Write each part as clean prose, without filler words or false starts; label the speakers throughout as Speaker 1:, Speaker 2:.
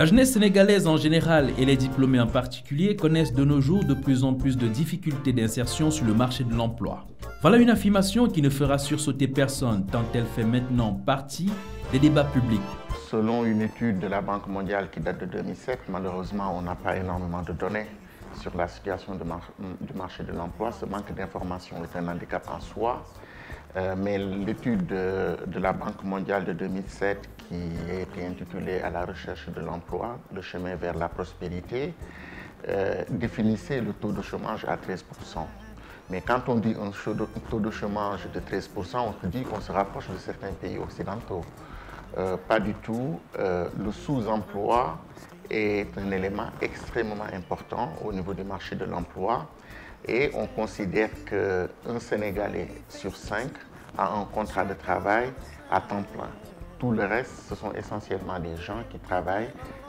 Speaker 1: La jeunesse sénégalaise en général et les diplômés en particulier connaissent de nos jours de plus en plus de difficultés d'insertion sur le marché de l'emploi. Voilà une affirmation qui ne fera sursauter personne tant elle fait maintenant partie des débats publics.
Speaker 2: Selon une étude de la Banque mondiale qui date de 2007, malheureusement, on n'a pas énormément de données sur la situation du marché de l'emploi. Ce manque d'information est un handicap en soi. Mais l'étude de la Banque mondiale de 2007 qui a été intitulée « À la recherche de l'emploi, le chemin vers la prospérité » définissait le taux de chômage à 13%. Mais quand on dit un taux de chômage de 13%, on se dit qu'on se rapproche de certains pays occidentaux. Pas du tout. Le sous-emploi est un élément extrêmement important au niveau du marché de l'emploi. Et on considère qu'un Sénégalais sur 5 a un contrat de travail à temps plein. Tout le reste, ce sont essentiellement des gens qui travaillent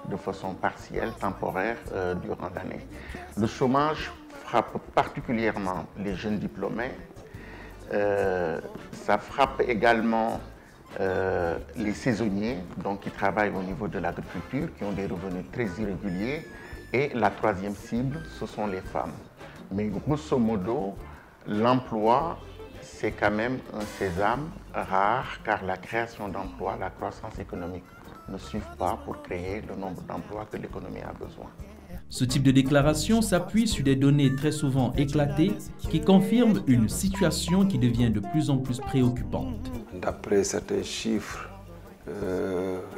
Speaker 2: de façon partielle, temporaire, durant l'année. Le chômage frappe particulièrement les jeunes diplômés. Ça frappe également les saisonniers, donc qui travaillent au niveau de l'agriculture, qui ont des revenus très irréguliers. Et la troisième cible, ce sont les femmes. Mais grosso modo, l'emploi, c'est quand même un sésame rare, car la création d'emplois, la croissance économique ne suivent pas pour créer le nombre d'emplois que l'économie a besoin.
Speaker 1: Ce type de déclaration s'appuie sur des données très souvent éclatées qui confirment une situation qui devient de plus en plus préoccupante.
Speaker 3: D'après certains chiffres,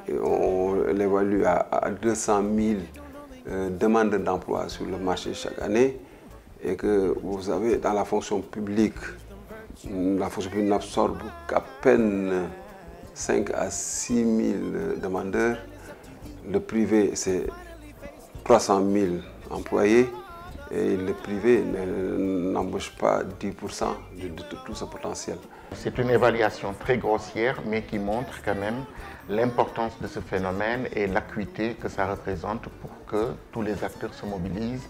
Speaker 3: on l'évalue à 200 000 demandes d'emploi sur le marché chaque année. Et que vous savez, dans la fonction publique n'absorbe qu'à peine 5 à 6 000 demandeurs. Le privé, c'est 300 000 employés et le privé n'embauche pas 10% de tout ce potentiel.
Speaker 2: C'est une évaluation très grossière, mais qui montre quand même l'importance de ce phénomène et l'acuité que ça représente pour que tous les acteurs se mobilisent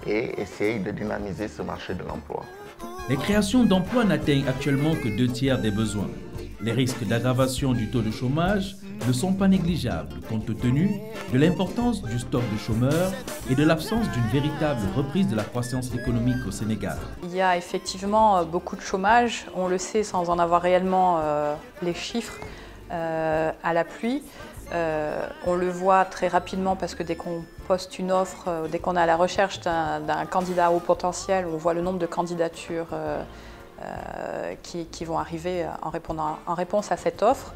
Speaker 2: et essayent de dynamiser ce marché de l'emploi.
Speaker 1: Les créations d'emplois n'atteignent actuellement que 2/3 des besoins. Les risques d'aggravation du taux de chômage ne sont pas négligeables compte tenu de l'importance du stock de chômeurs et de l'absence d'une véritable reprise de la croissance économique au Sénégal.
Speaker 4: Il y a effectivement beaucoup de chômage, on le sait sans en avoir réellement les chiffres à l'appui. On le voit très rapidement parce que dès qu'on poste une offre, dès qu'on est à la recherche d'un candidat au potentiel, on voit le nombre de candidatures qui vont arriver en réponse à cette offre.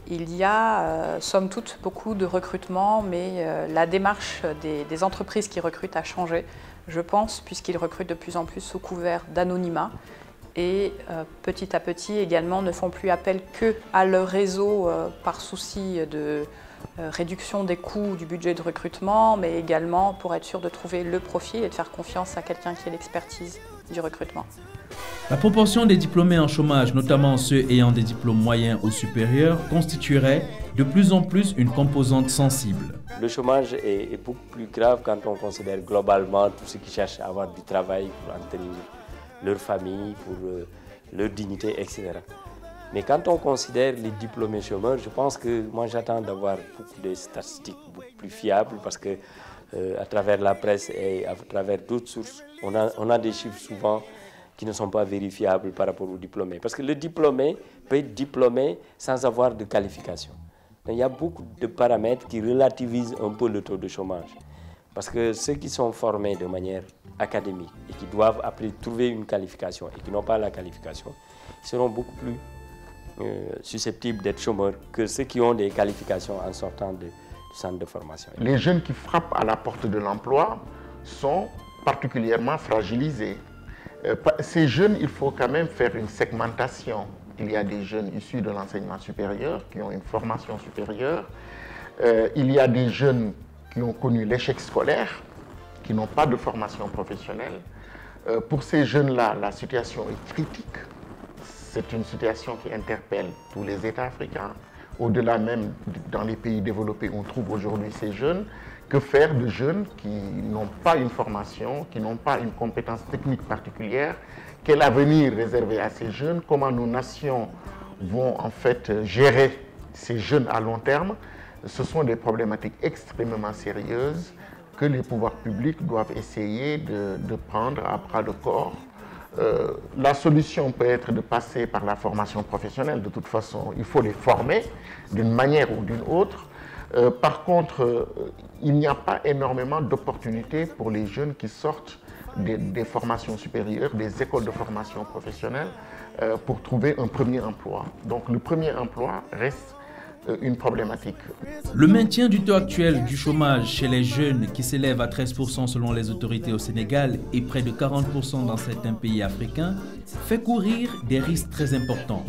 Speaker 4: Il y a, somme toute, beaucoup de recrutement, mais la démarche des entreprises qui recrutent a changé, je pense, puisqu'ils recrutent de plus en plus sous couvert d'anonymat. Et petit à petit également ne font plus appel qu'à leur réseau par souci de réduction des coûts du budget de recrutement, mais également pour être sûr de trouver le profil et de faire confiance à quelqu'un qui ait l'expertise du recrutement.
Speaker 1: La proportion des diplômés en chômage, notamment ceux ayant des diplômes moyens ou supérieurs, constituerait de plus en plus une composante sensible.
Speaker 5: Le chômage est beaucoup plus grave quand on considère globalement tous ceux qui cherchent à avoir du travail pour entretenir leur famille, pour leur dignité, etc. Mais quand on considère les diplômés chômeurs, je pense que moi j'attends d'avoir beaucoup de statistiques beaucoup plus fiables parce que à travers la presse et à travers d'autres sources, on a des chiffres souvent qui ne sont pas vérifiables par rapport aux diplômés. Parce que le diplômé peut être diplômé sans avoir de qualification. Donc, il y a beaucoup de paramètres qui relativisent un peu le taux de chômage. Parce que ceux qui sont formés de manière académique et qui doivent après trouver une qualification et qui n'ont pas la qualification, seront beaucoup plus susceptibles d'être chômeurs que ceux qui ont des qualifications en sortant du centre de formation.
Speaker 2: Les jeunes qui frappent à la porte de l'emploi sont particulièrement fragilisés. Ces jeunes, il faut quand même faire une segmentation. Il y a des jeunes issus de l'enseignement supérieur qui ont une formation supérieure. Il y a des jeunes qui ont connu l'échec scolaire, qui n'ont pas de formation professionnelle. Pour ces jeunes-là, la situation est critique. C'est une situation qui interpelle tous les États africains. Au-delà même, dans les pays développés, on trouve aujourd'hui ces jeunes. Que faire de jeunes qui n'ont pas une formation, qui n'ont pas une compétence technique particulière? Quel avenir réservé à ces jeunes? Comment nos nations vont en fait gérer ces jeunes à long terme? ce sont des problématiques extrêmement sérieuses que les pouvoirs publics doivent essayer de prendre à bras le corps. La solution peut être de passer par la formation professionnelle. De toute façon, il faut les former d'une manière ou d'une autre. Par contre, il n'y a pas énormément d'opportunités pour les jeunes qui sortent des formations supérieures, des écoles de formation professionnelle, pour trouver un premier emploi. Donc le premier emploi reste une problématique.
Speaker 1: Le maintien du taux actuel du chômage chez les jeunes, qui s'élève à 13% selon les autorités au Sénégal et près de 40% dans certains pays africains, fait courir des risques très importants.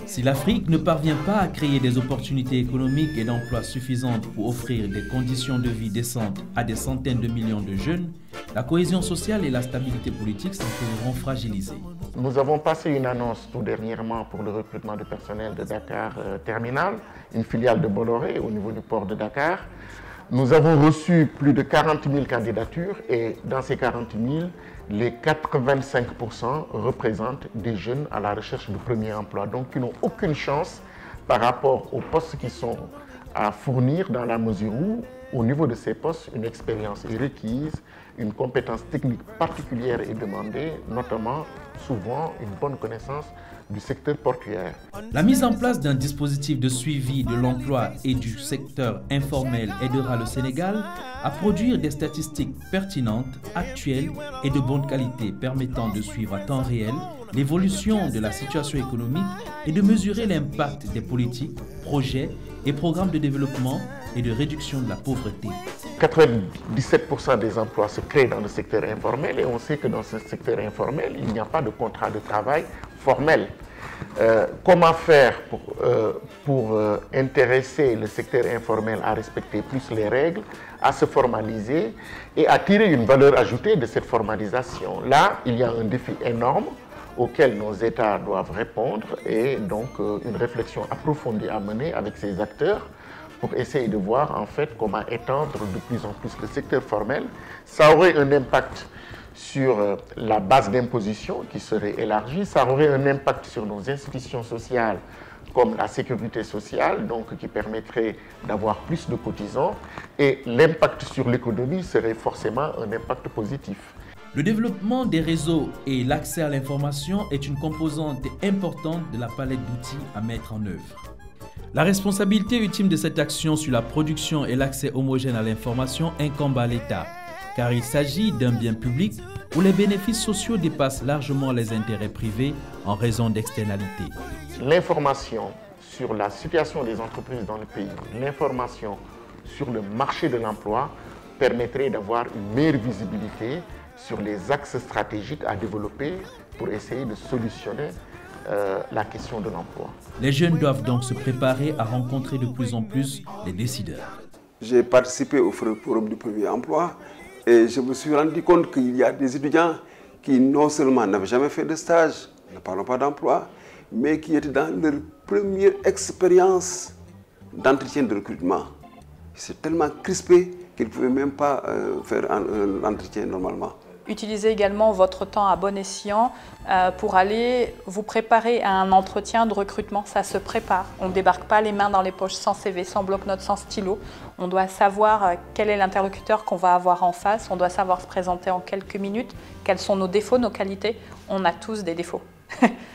Speaker 1: Si l'Afrique ne parvient pas à créer des opportunités économiques et d'emplois suffisantes pour offrir des conditions de vie décentes à des centaines de millions de jeunes, la cohésion sociale et la stabilité politique s'en trouveront fragilisées.
Speaker 2: Nous avons passé une annonce tout dernièrement pour le recrutement de personnel de Dakar Terminal, une filiale de Bolloré au niveau du port de Dakar. Nous avons reçu plus de 40 000 candidatures et dans ces 40 000, les 85% représentent des jeunes à la recherche du premier emploi, donc qui n'ont aucune chance par rapport aux postes qui sont à fournir dans la mesure où, au niveau de ces postes, une expérience est requise, une compétence technique particulière est demandée, notamment souvent une bonne connaissance du secteur portuaire.
Speaker 1: La mise en place d'un dispositif de suivi de l'emploi et du secteur informel aidera le Sénégal à produire des statistiques pertinentes, actuelles et de bonne qualité permettant de suivre à temps réel l'évolution de la situation économique et de mesurer l'impact des politiques, projets et programmes de développement et de réduction de la pauvreté.
Speaker 2: 97% des emplois se créent dans le secteur informel et on sait que dans ce secteur informel, il n'y a pas de contrat de travail formel. Comment faire pour intéresser le secteur informel à respecter plus les règles, à se formaliser et à tirer une valeur ajoutée de cette formalisation? Là, il y a un défi énorme auquel nos États doivent répondre et donc une réflexion approfondie à mener avec ces acteurs pour essayer de voir en fait comment étendre de plus en plus le secteur formel. Ça aurait un impact sur la base d'imposition qui serait élargie, ça aurait un impact sur nos institutions sociales comme la sécurité sociale, donc qui permettrait d'avoir plus de cotisants, et l'impact sur l'économie serait forcément un impact positif.
Speaker 1: Le développement des réseaux et l'accès à l'information est une composante importante de la palette d'outils à mettre en œuvre. La responsabilité ultime de cette action sur la production et l'accès homogène à l'information incombe à l'État, car il s'agit d'un bien public où les bénéfices sociaux dépassent largement les intérêts privés en raison d'externalités.
Speaker 2: L'information sur la situation des entreprises dans le pays, l'information sur le marché de l'emploi permettrait d'avoir une meilleure visibilité sur les axes stratégiques à développer pour essayer de solutionner la question de l'emploi.
Speaker 1: Les jeunes doivent donc se préparer à rencontrer de plus en plus les décideurs.
Speaker 3: J'ai participé au forum du premier emploi et je me suis rendu compte qu'il y a des étudiants qui non seulement n'avaient jamais fait de stage, ne parlons pas d'emploi, mais qui étaient dans leur première expérience d'entretien de recrutement. C'est tellement crispé qu'ils ne pouvaient même pas faire un entretien normalement.
Speaker 4: Utilisez également votre temps à bon escient pour aller vous préparer à un entretien de recrutement. Ça se prépare. On ne débarque pas les mains dans les poches sans CV, sans bloc-notes, sans stylo. On doit savoir quel est l'interlocuteur qu'on va avoir en face. On doit savoir se présenter en quelques minutes. Quels sont nos défauts, nos qualités? On a tous des défauts.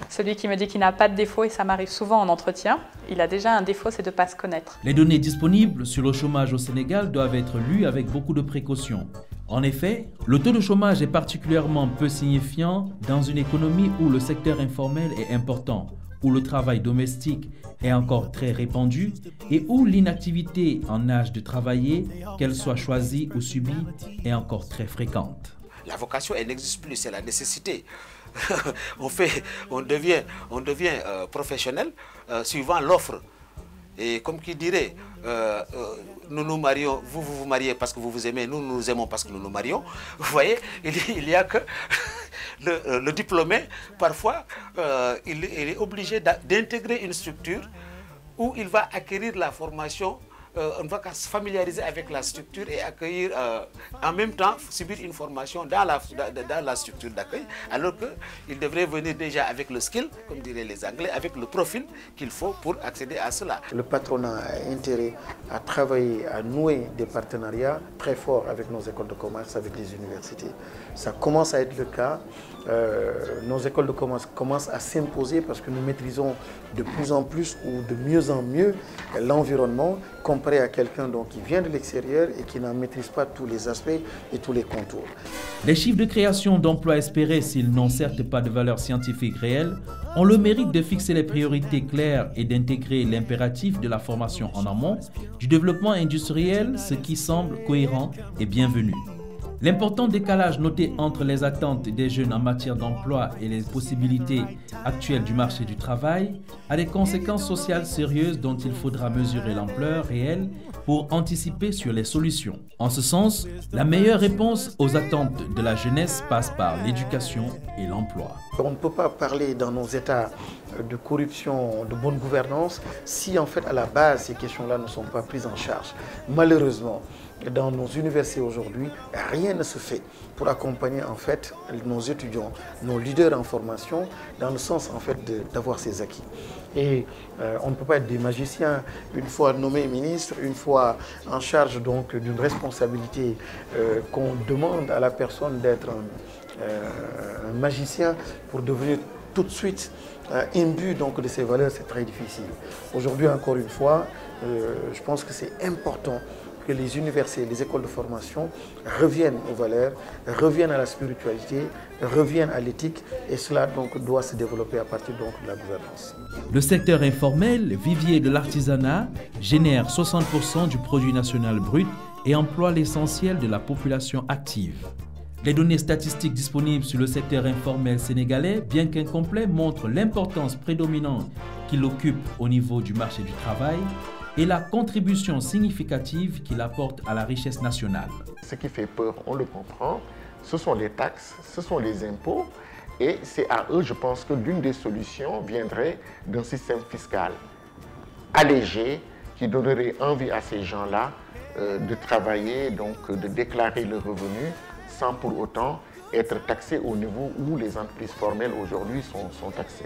Speaker 4: Celui qui me dit qu'il n'a pas de défaut, et ça m'arrive souvent en entretien, il a déjà un défaut, c'est de ne pas se connaître.
Speaker 1: Les données disponibles sur le chômage au Sénégal doivent être lues avec beaucoup de précautions. En effet, le taux de chômage est particulièrement peu signifiant dans une économie où le secteur informel est important, où le travail domestique est encore très répandu et où l'inactivité en âge de travailler, qu'elle soit choisie ou subie, est encore très fréquente.
Speaker 6: La vocation, elle n'existe plus, c'est la nécessité. on devient professionnel suivant l'offre. Et comme qui dirait, nous nous marions, vous vous mariez parce que vous vous aimez, nous nous aimons parce que nous nous marions. Vous voyez, il y a que le diplômé, parfois, il est obligé d'intégrer une structure où il va acquérir la formation on ne va qu'à se familiariser avec la structure et accueillir, en même temps, subir une formation dans la structure d'accueil, alors qu'il devrait venir déjà avec le skill, comme diraient les Anglais, avec le profil qu'il faut pour accéder à cela.
Speaker 7: Le patronat a intérêt à travailler, à nouer des partenariats très forts avec nos écoles de commerce, avec les universités. Ça commence à être le cas. Nos écoles de commerce commencent à s'imposer parce que nous maîtrisons de plus en plus ou de mieux en mieux l'environnement comparé à quelqu'un qui vient de l'extérieur et qui n'en maîtrise pas tous les aspects et tous les contours.
Speaker 1: Les chiffres de création d'emplois espérés, s'ils n'ont certes pas de valeur scientifique réelle, ont le mérite de fixer les priorités claires et d'intégrer l'impératif de la formation en amont du développement industriel, ce qui semble cohérent et bienvenu. L'important décalage noté entre les attentes des jeunes en matière d'emploi et les possibilités actuelles du marché du travail a des conséquences sociales sérieuses dont il faudra mesurer l'ampleur réelle pour anticiper sur les solutions. En ce sens, la meilleure réponse aux attentes de la jeunesse passe par l'éducation et l'emploi.
Speaker 7: On ne peut pas parler dans nos États de corruption, de bonne gouvernance, si en fait à la base ces questions-là ne sont pas prises en charge. Malheureusement, dans nos universités aujourd'hui, rien ne se fait pour accompagner en fait nos étudiants, nos leaders en formation, dans le sens en fait d'avoir ces acquis. Et on ne peut pas être des magiciens une fois nommé ministre, une fois en charge donc d'une responsabilité qu'on demande à la personne d'être un magicien pour devenir tout de suite imbu donc de ces valeurs, c'est très difficile. Aujourd'hui encore une fois, je pense que c'est important que les universités, les écoles de formation reviennent aux valeurs, reviennent à la spiritualité, reviennent à l'éthique, et cela donc doit se développer à partir donc de la gouvernance.
Speaker 1: Le secteur informel, vivier de l'artisanat, génère 60% du produit national brut et emploie l'essentiel de la population active. Les données statistiques disponibles sur le secteur informel sénégalais, bien qu'incomplet, montrent l'importance prédominante qu'il occupe au niveau du marché du travail et la contribution significative qu'il apporte à la richesse nationale.
Speaker 2: Ce qui fait peur, on le comprend, ce sont les taxes, ce sont les impôts, et c'est à eux, je pense, que l'une des solutions viendrait d'un système fiscal allégé qui donnerait envie à ces gens-là de travailler, donc de déclarer leurs revenus sans pour autant être taxés au niveau où les entreprises formelles aujourd'hui sont taxées.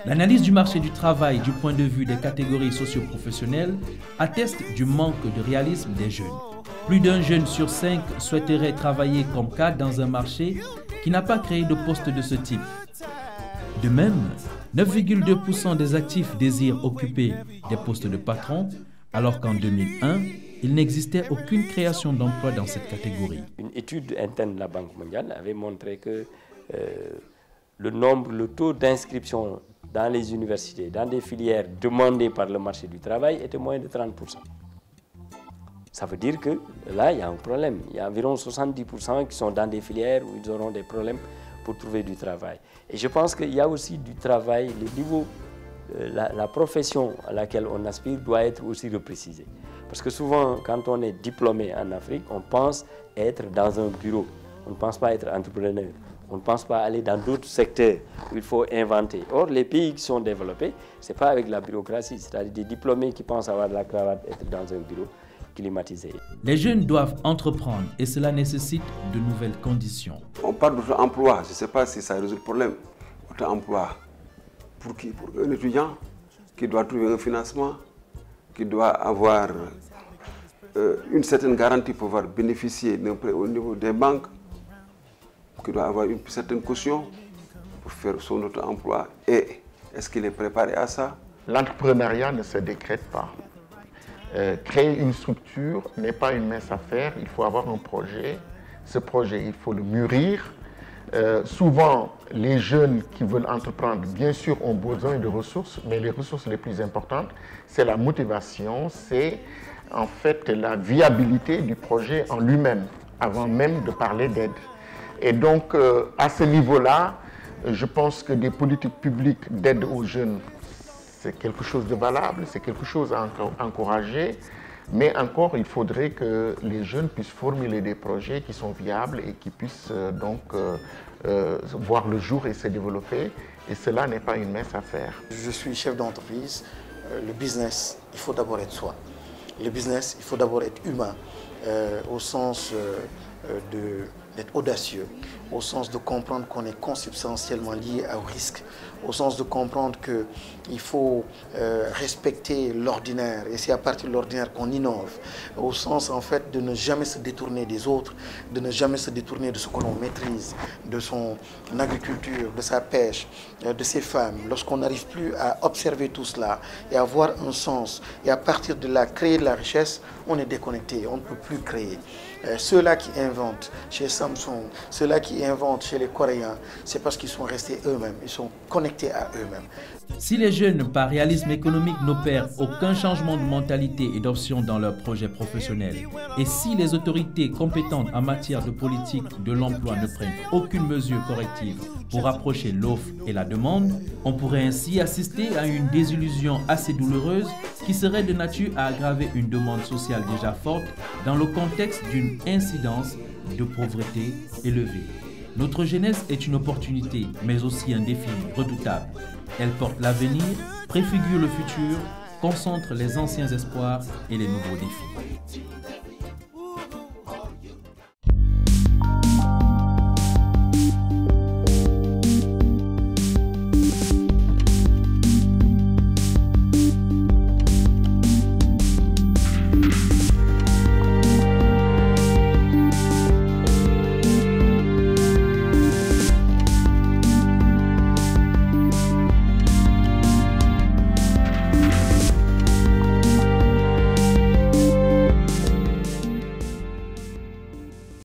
Speaker 1: L'analyse du marché du travail du point de vue des catégories socio-professionnelles atteste du manque de réalisme des jeunes. Plus d'un jeune sur 5 souhaiterait travailler comme cadre dans un marché qui n'a pas créé de poste de ce type. De même, 9,2% des actifs désirent occuper des postes de patron, alors qu'en 2001, il n'existait aucune création d'emploi dans cette catégorie.
Speaker 5: Une étude interne de la Banque mondiale avait montré que le taux d'inscription dans les universités, dans des filières demandées par le marché du travail était moins de 30%. Ça veut dire que là, il y a un problème. Il y a environ 70% qui sont dans des filières où ils auront des problèmes pour trouver du travail. Et je pense qu'il y a aussi du travail, le niveau, la profession à laquelle on aspire doit être aussi reprécisée. Parce que souvent, quand on est diplômé en Afrique, on pense être dans un bureau. On ne pense pas être entrepreneur. On ne pense pas aller dans d'autres secteurs où il faut inventer. Or, les pays qui sont développés, ce n'est pas avec la bureaucratie, c'est-à-dire des diplômés qui pensent avoir de la cravate, être dans un bureau climatisé.
Speaker 1: Les jeunes doivent entreprendre et cela nécessite de nouvelles conditions.
Speaker 3: On parle d'auto-emploi, je ne sais pas si ça résout le problème. Auto-emploi, pour qui? Pour un étudiant qui doit trouver un financement, qui doit avoir une certaine garantie pour pouvoir bénéficier d'un prêt au niveau des banques, qui doit avoir une certaine caution pour faire son auto-emploi. Et est-ce qu'il est préparé à ça?
Speaker 2: L'entrepreneuriat ne se décrète pas. Créer une structure n'est pas une mince affaire, il faut avoir un projet. Ce projet, il faut le mûrir. Souvent, les jeunes qui veulent entreprendre, bien sûr, ont besoin de ressources, mais les ressources les plus importantes, c'est la motivation, c'est en fait la viabilité du projet en lui-même, avant même de parler d'aide. Et donc, à ce niveau-là, je pense que des politiques publiques d'aide aux jeunes, c'est quelque chose de valable, c'est quelque chose à encourager. Mais encore, il faudrait que les jeunes puissent formuler des projets qui sont viables et qui puissent donc voir le jour et se développer. Et cela n'est pas une mince affaire.
Speaker 7: Je suis chef d'entreprise. Le business, il faut d'abord être soi. Le business, il faut d'abord être humain, au sens d'être audacieux, au sens de comprendre qu'on est consubstantiellement lié au risque, au sens de comprendre qu'il faut respecter l'ordinaire, et c'est à partir de l'ordinaire qu'on innove, au sens en fait de ne jamais se détourner des autres, de ne jamais se détourner de ce que l'on maîtrise, de son agriculture, de sa pêche, de ses femmes. Lorsqu'on n'arrive plus à observer tout cela et à avoir un sens, et à partir de là créer de la richesse, on est déconnecté, on ne peut plus créer. Ceux-là qui inventent chez Samsung, ceux-là qui inventent chez les Coréens, c'est parce qu'ils sont restés eux-mêmes, ils sont connectés à eux-mêmes.
Speaker 1: Si les jeunes, par réalisme économique, n'opèrent aucun changement de mentalité et d'option dans leurs projets professionnels, et si les autorités compétentes en matière de politique de l'emploi ne prennent aucune mesure corrective pour rapprocher l'offre et la demande, on pourrait ainsi assister à une désillusion assez douloureuse qui serait de nature à aggraver une demande sociale déjà forte dans le contexte d'une incidence de pauvreté élevée. Notre jeunesse est une opportunité, mais aussi un défi redoutable. Elle porte l'avenir, préfigure le futur, concentre les anciens espoirs et les nouveaux défis.